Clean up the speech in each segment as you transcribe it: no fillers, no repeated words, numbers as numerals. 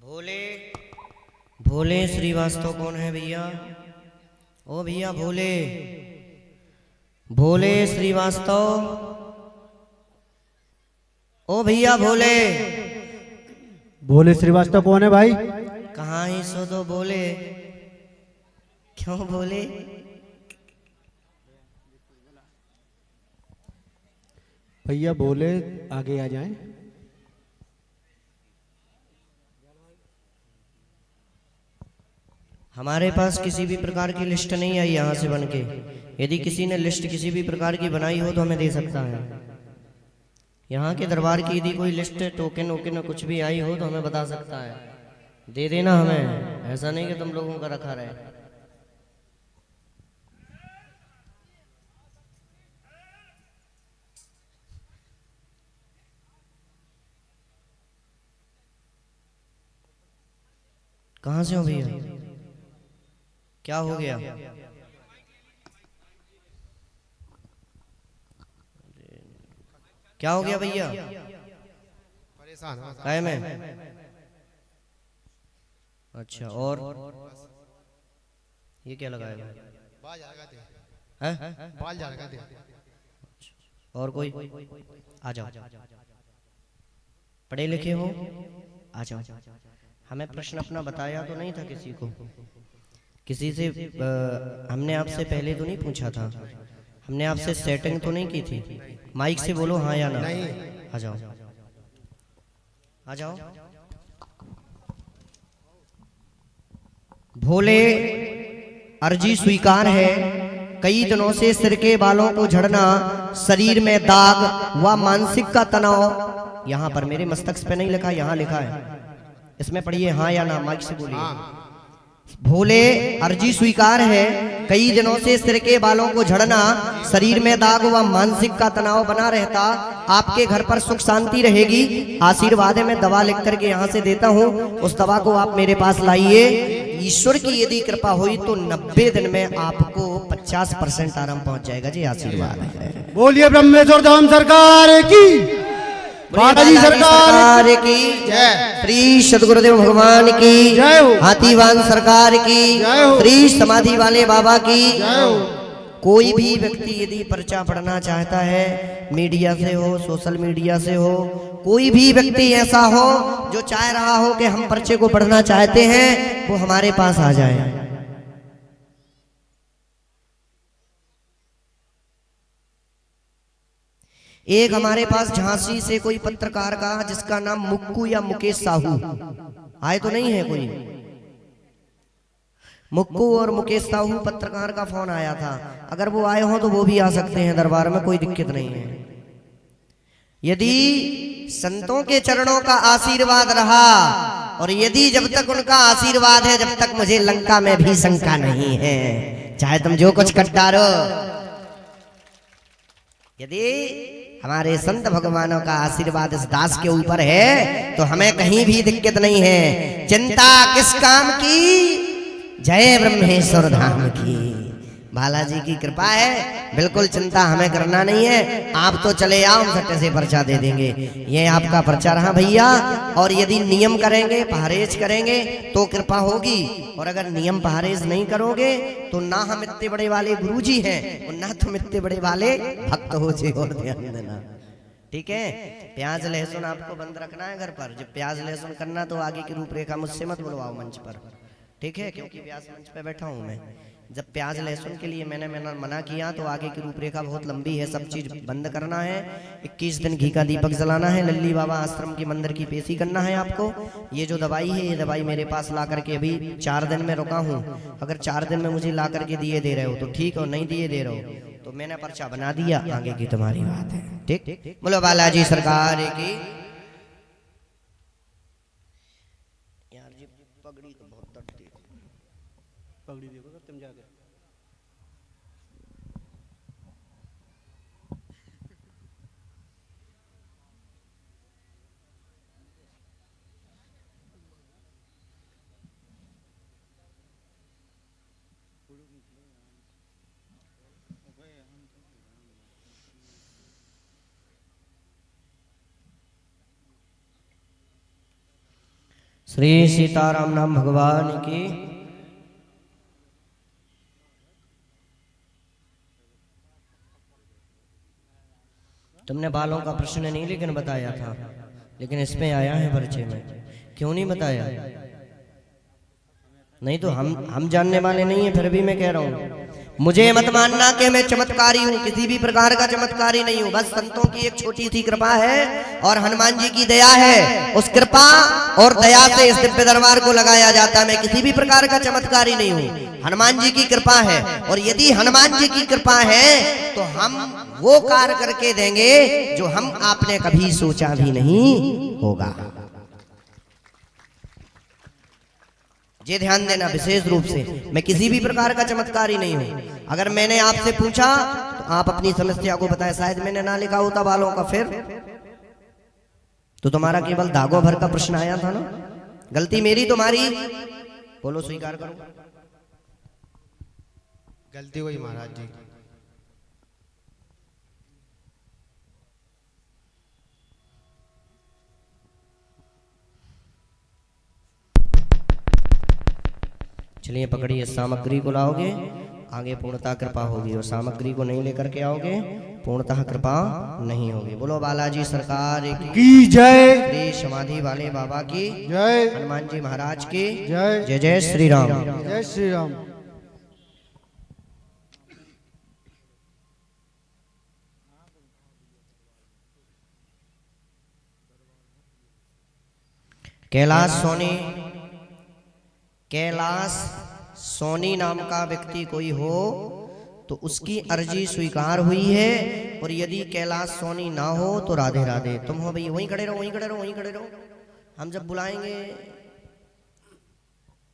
भोले भोले श्रीवास्तव कौन है भैया? ओ भैया भोले भोले श्रीवास्तव। ओ भैया भोले भोले श्रीवास्तव कौन है भाई? कहाँ ही सो दो बोले। क्यों बोले? भैया भोले आगे आ जाएं। हमारे पास किसी भी प्रकार की लिस्ट नहीं आई यहाँ से बन के। यदि किसी ने लिस्ट किसी भी प्रकार की बनाई हो तो हमें दे सकता है। यहाँ के दरबार की यदि कोई लिस्ट टोकन वोकन कुछ भी आई हो तो हमें बता सकता है, दे देना हमें। ऐसा नहीं कि तुम लोगों का रखा रहे। कहाँ से हो भैया? क्या हो गया? क्या हो गया भैया? परेशान काय में? अच्छा, और ये क्या लगाएगा? बाल झाड़का दे, है? बाल झाड़का दे। और कोई? आ जाओ, पढ़े लिखे हो, आ जाओ। हमें प्रश्न अपना बताया तो नहीं था किसी को? किसी से हमने आपसे पहले तो नहीं पूछा था? हमने आपसे सेटिंग तो नहीं की थी? माइक से बोलो हाँ या ना। आ जाओ, आ जाओ। भोले अर्जी स्वीकार है। कई दिनों से सिर के बालों को झड़ना, शरीर में दाग व मानसिक का तनाव। यहाँ पर मेरे मस्तक पे नहीं लिखा, यहाँ लिखा है। इसमें पढ़िए हाँ या ना, माइक से बोलिए। भोले अर्जी स्वीकार है। कई दिनों से सिर के बालों को झड़ना, शरीर में दाग व मानसिक का तनाव बना रहता। आपके घर पर सुख शांति रहेगी। आशीर्वाद है, मैं दवा लिख करके यहाँ से देता हूँ। उस दवा को आप मेरे पास लाइए। ईश्वर की यदि कृपा हुई तो 90 दिन में आपको 50% आराम पहुंच जाएगा जी। आशीर्वाद है। बोलिए ब्रह्मेश्वर धाम सरकार की, बालाजी सरकार की जय। श्री सदगुरुदेव भगवान की जय हो। हाथीवान सरकार की जय हो। श्री समाधि वाले बाबा की जय हो। कोई भी व्यक्ति यदि पर्चा पढ़ना चाहता है, मीडिया से हो, सोशल मीडिया से हो, कोई भी व्यक्ति ऐसा हो जो चाह रहा हो कि हम पर्चे को पढ़ना चाहते हैं, वो हमारे पास आ जाए। एक हमारे पास झांसी से कोई पत्रकार का, जिसका नाम मुक्कू या मुकेश साहू, आए तो नहीं है कोई? मुक्कू और मुकेश साहू पत्रकार का फोन आया था। अगर वो आए हो तो वो भी आ सकते हैं दरबार में, कोई दिक्कत नहीं है। यदि संतों के चरणों का आशीर्वाद रहा, और यदि जब तक उनका आशीर्वाद है, जब तक मुझे लंका में भी शंका नहीं है, चाहे तुम जो कुछ कर डालो। यदि हमारे संत भगवानों का आशीर्वाद इस दास के ऊपर है तो हमें कहीं भी दिक्कत नहीं है। चिंता किस काम की, जय ब्रह्मेश्वर धाम की। बालाजी की कृपा है, बिल्कुल चिंता हमें करना नहीं है। आप तो चले आओ, हम सट्टे से पर्चा दे देंगे। ये आपका पर्चा रहा भैया। और यदि नियम करेंगे, परहेज करेंगे तो कृपा होगी। और अगर नियम परहेज नहीं करोगे तो ना हम इतने बड़े वाले गुरुजी हैं और ना तुम इतने बड़े वाले भक्त हो जी। और ध्यान देना, ठीक है? प्याज लहसुन आपको बंद रखना है घर पर। जब प्याज लहसुन करना तो आगे की रूपरेखा मुझसे मत बुलवाओ मंच पर, ठीक है? क्योंकि व्यास मंच पे बैठा हूं मैं। जब प्याज लहसुन के लिए मैंने मना किया तो आगे की रूपरेखा बहुत लंबी है, सब चीज बंद करना है। 21 दिन घी का दीपक जलाना है। लल्ली बाबा आश्रम की मंदिर की पेशी करना है आपको। ये जो दवाई है, ये दवाई मेरे पास ला करके अभी 4 दिन में रुका हूँ। अगर 4 दिन में मुझे ला करके दिए दे रहे हो तो ठीक, और नहीं दिए दे रहे हो तो मैंने पर्चा बना दिया, आगे की तुम्हारी बात है। ठीक, बोलो बालाजी सरकार की। यार जी पगड़ी तो बहुत तटती है। पगड़ी देखो तुम जाके। श्री सीताराम नाम भगवान की। तुमने बालों का प्रश्न नहीं लेकिन बताया था, लेकिन इसमें आया है परिचय में, क्यों नहीं बताया? नहीं तो हम जानने वाले नहीं है, फिर भी मैं कह रहा हूं, मुझे मत मानना कि मैं चमत्कारी हूं, किसी भी प्रकार का चमत्कारी नहीं हूं। बस संतों की एक छोटी सी कृपा है और हनुमान जी की दया है। उस कृपा और दया से इस दिव्य दरबार को लगाया जाता है। मैं किसी भी प्रकार का चमत्कारी नहीं हूं, हनुमान जी की कृपा है। और यदि हनुमान जी की कृपा है तो हम वो कार्य करके देंगे जो हम आपने कभी सोचा भी नहीं होगा। ये ध्यान देना विशेष रूप से, मैं किसी भी प्रकार का चमत्कारी नहीं हूं। अगर मैंने आपसे पूछा तो आप अपनी समस्या को बताएं। शायद मैंने ना लिखा होता बालों का, फिर तो तुम्हारा केवल धागों भर का प्रश्न आया था ना। गलती मेरी तुम्हारी, बोलो स्वीकार करो। गलती हुई महाराज जी। चलिए पकड़िए, सामग्री को लाओगे आगे पूर्णता कृपा होगी, और सामग्री को नहीं लेकर के आओगे पूर्णतः कृपा नहीं होगी। बोलो बालाजी सरकार की जय, श्री समाधि वाले बाबा की जय, हनुमान जी महाराज की जय, जय जय श्री राम। जय श्री राम। कैलाश सोनी नाम का व्यक्ति कोई हो तो उसकी अर्जी स्वीकार हुई है, और यदि कैलाश सोनी ना हो तो राधे राधे। तुम हो भाई, वहीं खड़े रहो, वहीं खड़े रहो, वहीं खड़े रहो। हम जब बुलाएंगे,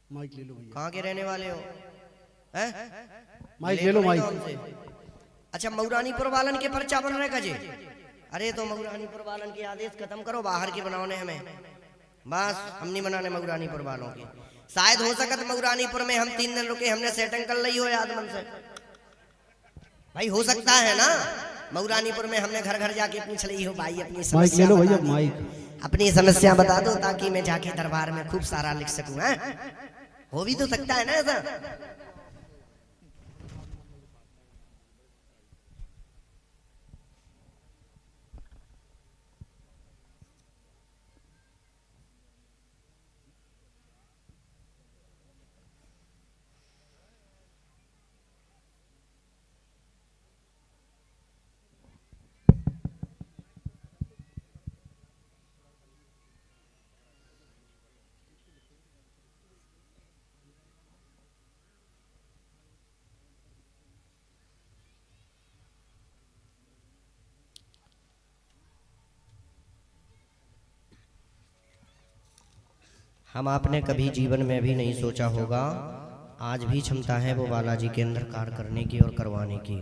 माइक ले लो भैया। कहाँ के रहने वाले हो? हैं? माइक ले लो, माइक। हमसे। अच्छा, मऊरानीपुर वालन के पर्चा बन रहे कजे? अरे तो मऊरानीपुर वालन के आदेश खत्म करो, बाहर के बनाओ ने हमें। बस हम नहीं बनाने मऊरानीपुर वालों की। शायद हो सकत मऊरानीपुर में हम 3 दिन रुके, हमने सेटिंग कर ली हो यादमन से। भाई हो सकता है ना, मऊरानीपुर में हमने घर घर जाके पूछ ली हो, भाई अपनी माइक समस्या ले लो बता भैया, दो। माइक। अपनी समस्या बता दो ताकि मैं जाके दरबार में खूब सारा लिख सकूं। हैं? हो भी तो सकता है ना ऐसा। हम आपने कभी जीवन में भी नहीं सोचा होगा, आज भी क्षमता है वो बालाजी के अंदर कार्य करने की और करवाने की।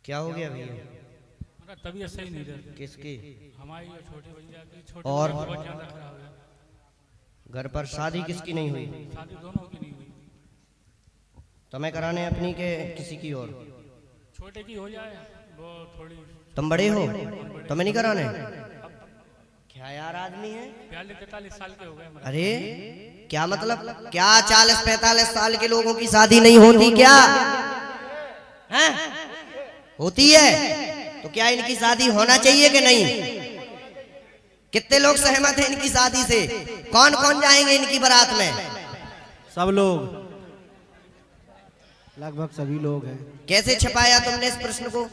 क्या हो गया भैया? मेरा तबीयत सही नहीं रहती। किसकी? हमारी और छोटे भैया की। छोटे और भैया बहुत ज्यादा खराब है। घर पर शादी किसकी नहीं हुई? शादी दोनों की नहीं हुई। तुम्हें कराने अपनी के किसी की और? छोटे की हो जाए वो थोड़ी। तुम बड़े हो, तुम्हें नहीं कराने? क्या यार आदमी है। 42-43 साल के हो गए। अरे क्या मतलब, क्या 40-45 साल के लोगों की शादी नहीं होती क्या? हैं? होती है। तो क्या इनकी शादी होना चाहिए कि नहीं? कितने लोग सहमत हैं इनकी शादी से? कौन कौन जाएंगे इनकी बारात में? सब लोग, लगभग सभी लोग हैं। कैसे छपाया तुमने इस प्रश्न को?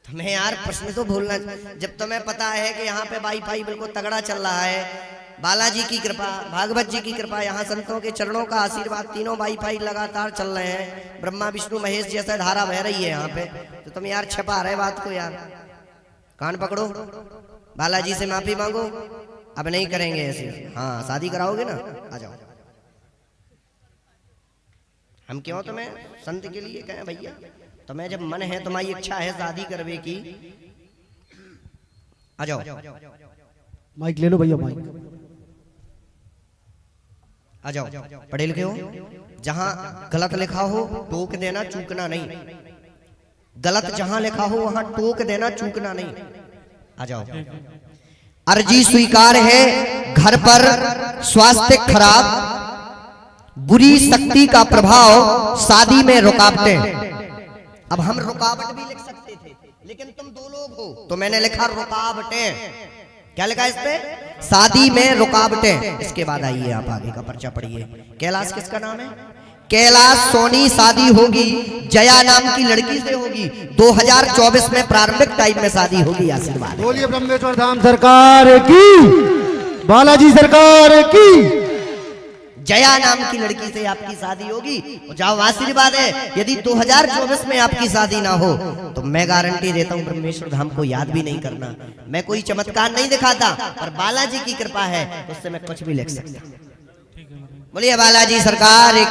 तुम्हें यार प्रश्न तो भूलना, जब तुम्हें पता है कि यहाँ पे वाईफाई बिल्कुल तगड़ा चल रहा है, बालाजी की कृपा, भागवत जी की कृपा, यहाँ संतों के चरणों का आशीर्वाद, तीनों वाईफाई लगातार चल रहे हैं, ब्रह्मा विष्णु महेश जैसा धारा बह रही है यहाँ पे, तो तुम यार छपा रहे बात को यार। कान पकड़ो, बालाजी से माफी मांगो, अब नहीं करेंगे ऐसे। हाँ शादी कराओगे ना, आ जाओ। हम क्यों तुम्हें संत के लिए कहें भैया, तुम्हें जब मन है, तुम्हारी इच्छा है शादी करवे की, आ जाओ। माइक ले लो भैया, माइक आ जाओ। पढ़े लिखे हो, जहां गलत लिखा हो टोक देना, चूकना नहीं। गलत जहां लिखा हो वहां टोक देना, चूकना नहीं। आ जाओ। अर्जी स्वीकार है। घर पर स्वास्थ्य खराब, बुरी शक्ति का प्रभाव, शादी में रुकावटें। अब हम रुकावट भी लिख सकते थे, लेकिन तुम दो लोग हो तो मैंने लिखा रुकावटें। क्या लिखा इस पे? शादी में रुकावटें। इसके बाद आइए आप आगे का पर्चा पढ़िए। कैलाश किसका नाम है? कैलाश सोनी। शादी होगी जया नाम की लड़की से होगी। 2024 में प्रारंभिक टाइम में शादी होगी। आशीर्वाद। बोलिए ब्रह्मेश्वर धाम सरकार की, बालाजी सरकार की। जया नाम की लड़की से आपकी शादी होगी। जाओ, आशीर्वाद है। यदि 2024 में आपकी शादी ना हो तो मैं गारंटी देता हूं ब्रह्मेश्वर धाम को याद भी नहीं करना। मैं कोई चमत्कार नहीं दिखाता, पर बालाजी की कृपा है, उससे मैं कुछ भी लिख सकता। ठीक है। बोलिए बालाजी सरकार